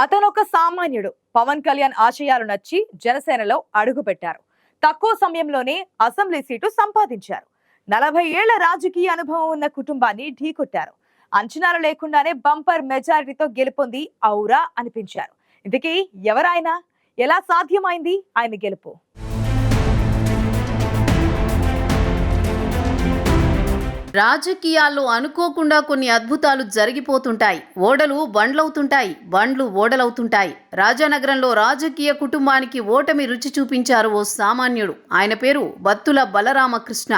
అతనొక సామాన్యుడు. పవన్ కళ్యాణ్ ఆశయాలు నచ్చి జనసేనలో అడుగుపెట్టారు. తక్కువ సమయంలోనే అసెంబ్లీ సీటు సంపాదించారు. 40 ఏళ్ల రాజకీయ అనుభవం ఉన్న కుటుంబాన్ని ఢీకొట్టారు. అంచనాలు లేకుండానే బంపర్ మెజారిటీతో గెలుపొంది ఔరా అనిపించారు. ఇంతకీ ఎవరాయన? ఎలా సాధ్యమైంది ఆయన గెలుపు? రాజకీయాల్లో అనుకోకుండా కొన్ని అద్భుతాలు జరిగిపోతుంటాయి. ఓడలు బండ్లవుతుంటాయి, బండ్లు ఓడలవుతుంటాయి. రాజానగరంలో రాజకీయ కుటుంబానికి ఓటమి రుచి చూపించారు ఓ సామాన్యుడు. ఆయన పేరు బత్తుల బలరామకృష్ణ.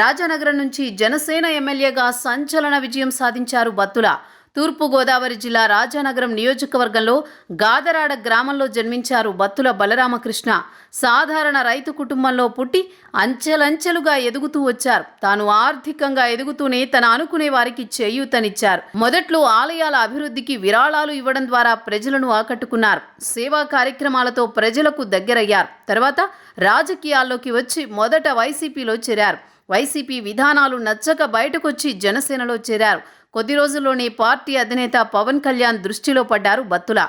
రాజానగరం నుంచి జనసేన ఎమ్మెల్యేగా సంచలన విజయం సాధించారు బత్తుల. తూర్పుగోదావరి జిల్లా రాజానగరం నియోజకవర్గంలో గాదరాడ గ్రామంలో జన్మించారు బత్తుల బలరామకృష్ణ. సాధారణ రైతు కుటుంబంలో పుట్టి అంచెలంచెలుగా ఎదుగుతూ వచ్చారు. తాను ఆర్థికంగా ఎదుగుతూనే తన అనుకునే వారికి చేయూతనిచ్చారు. మొదట్లో ఆలయాల అభివృద్ధికి విరాళాలు ఇవ్వడం ద్వారా ప్రజలను ఆకట్టుకున్నారు. సేవా కార్యక్రమాలతో ప్రజలకు దగ్గరయ్యారు. తర్వాత రాజకీయాల్లోకి వచ్చి మొదట వైసీపీలో చేరారు. వైసీపీ విధానాలు నచ్చక బయటకొచ్చి జనసేనలో చేరారు. కొద్ది రోజుల్లోనే పార్టీ అధినేత పవన్ కళ్యాణ్ దృష్టిలో పడ్డారు బత్తుల.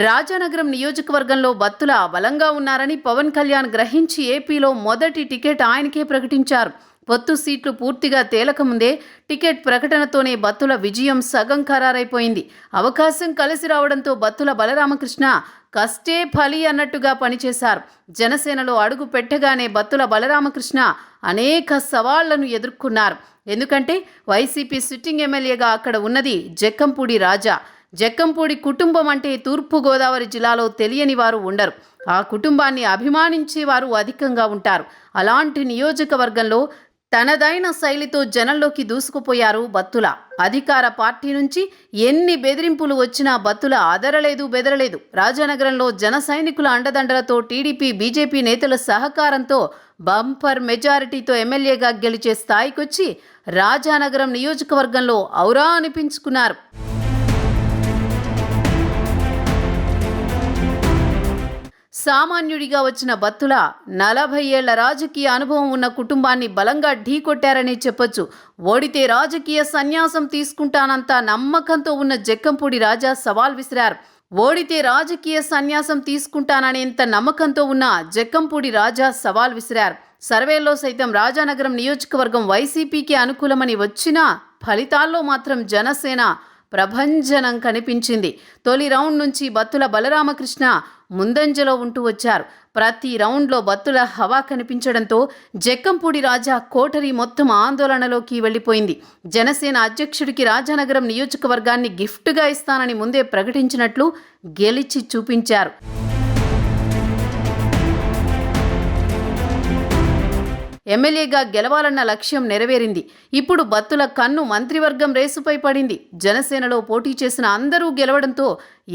రాజానగరం నియోజకవర్గంలో బత్తుల బలంగా ఉన్నారని పవన్ కళ్యాణ్ గ్రహించి ఏపీలో మొదటి టికెట్ ఆయనకే ప్రకటించారు. పొత్తు సీట్లు పూర్తిగా తేలకముందే టికెట్ ప్రకటనతోనే బత్తుల విజయం సగం ఖరారైపోయింది. అవకాశం కలిసి రావడంతో బత్తుల బలరామకృష్ణ కష్టే ఫలి అన్నట్టుగా పనిచేశారు. జనసేనలో అడుగు పెట్టగానే బత్తుల బలరామకృష్ణ అనేక సవాళ్లను ఎదుర్కొన్నారు. ఎందుకంటే వైసీపీ సిట్టింగ్ ఎమ్మెల్యేగా అక్కడ ఉన్నది జక్కంపూడి రాజా. జక్కంపూడి కుటుంబం అంటే తూర్పుగోదావరి జిల్లాలో తెలియని వారు ఉండరు. ఆ కుటుంబాన్ని అభిమానించేవారు అధికంగా ఉంటారు. అలాంటి నియోజకవర్గంలో తనదైన శైలితో జనంలోకి దూసుకుపోయారు బత్తుల. అధికార పార్టీ నుంచి ఎన్ని బెదిరింపులు వచ్చినా బత్తుల అదరలేదు, బెదరలేదు. రాజానగరంలో జన సైనికుల అండదండలతో టీడీపీ, బీజేపీ నేతల సహకారంతో బంపర్ మెజారిటీతో ఎమ్మెల్యేగా గెలిచే స్థాయికొచ్చి రాజానగరం నియోజకవర్గంలో ఔరా అనిపించుకున్నారు. సామాన్యుడిగా వచ్చిన బత్తుల 40 ఏళ్ల రాజకీయ అనుభవం ఉన్న కుటుంబాన్ని బలంగా ఢీకొట్టారనే చెప్పొచ్చు. ఓడితే రాజకీయ సన్యాసం తీసుకుంటానంత నమ్మకంతో ఉన్న జక్కంపూడి రాజా సవాల్ విసిరారు. ఓడితే రాజకీయ సన్యాసం తీసుకుంటాననేంత నమ్మకంతో ఉన్న జక్కంపూడి రాజా సవాల్ విసిరారు. సర్వేల్లో సైతం రాజానగరం నియోజకవర్గం వైసీపీకి అనుకూలమని వచ్చినా ఫలితాల్లో మాత్రం జనసేన ప్రభంజనం కనిపించింది. తొలి రౌండ్ నుంచి బత్తుల బలరామకృష్ణ ముందంజలో ఉంటూ వచ్చారు. ప్రతి రౌండ్లో బత్తుల హవా కనిపించడంతో జక్కంపూడి రాజా కోటరీ మొత్తం ఆందోళనలోకి వెళ్లిపోయింది. జనసేన అధ్యక్షుడికి రాజానగరం నియోజకవర్గాన్ని గిఫ్ట్గా ఇస్తానని ముందే ప్రకటించినట్లు గెలిచి చూపించారు. ఎమ్మెల్యేగా గెలవాలన్న లక్ష్యం నెరవేరింది. ఇప్పుడు బత్తుల కన్ను మంత్రివర్గం రేసుపై పడింది. జనసేనలో పోటీ చేసిన అందరూ గెలవడంతో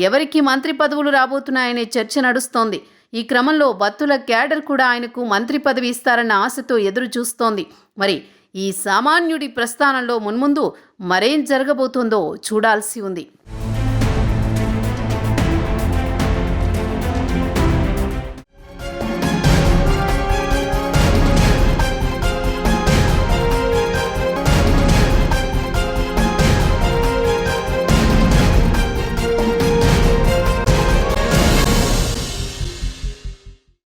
ఎవరికి మంత్రి పదవులు రాబోతున్నాయనే చర్చ నడుస్తోంది. ఈ క్రమంలో బత్తుల క్యాడర్ కూడా ఆయనకు మంత్రి పదవి ఇస్తారన్న ఆశతో ఎదురు చూస్తోంది. మరి ఈ సామాన్యుడి ప్రస్థానంలో మున్ముందు మరేం జరగబోతోందో చూడాల్సి ఉంది.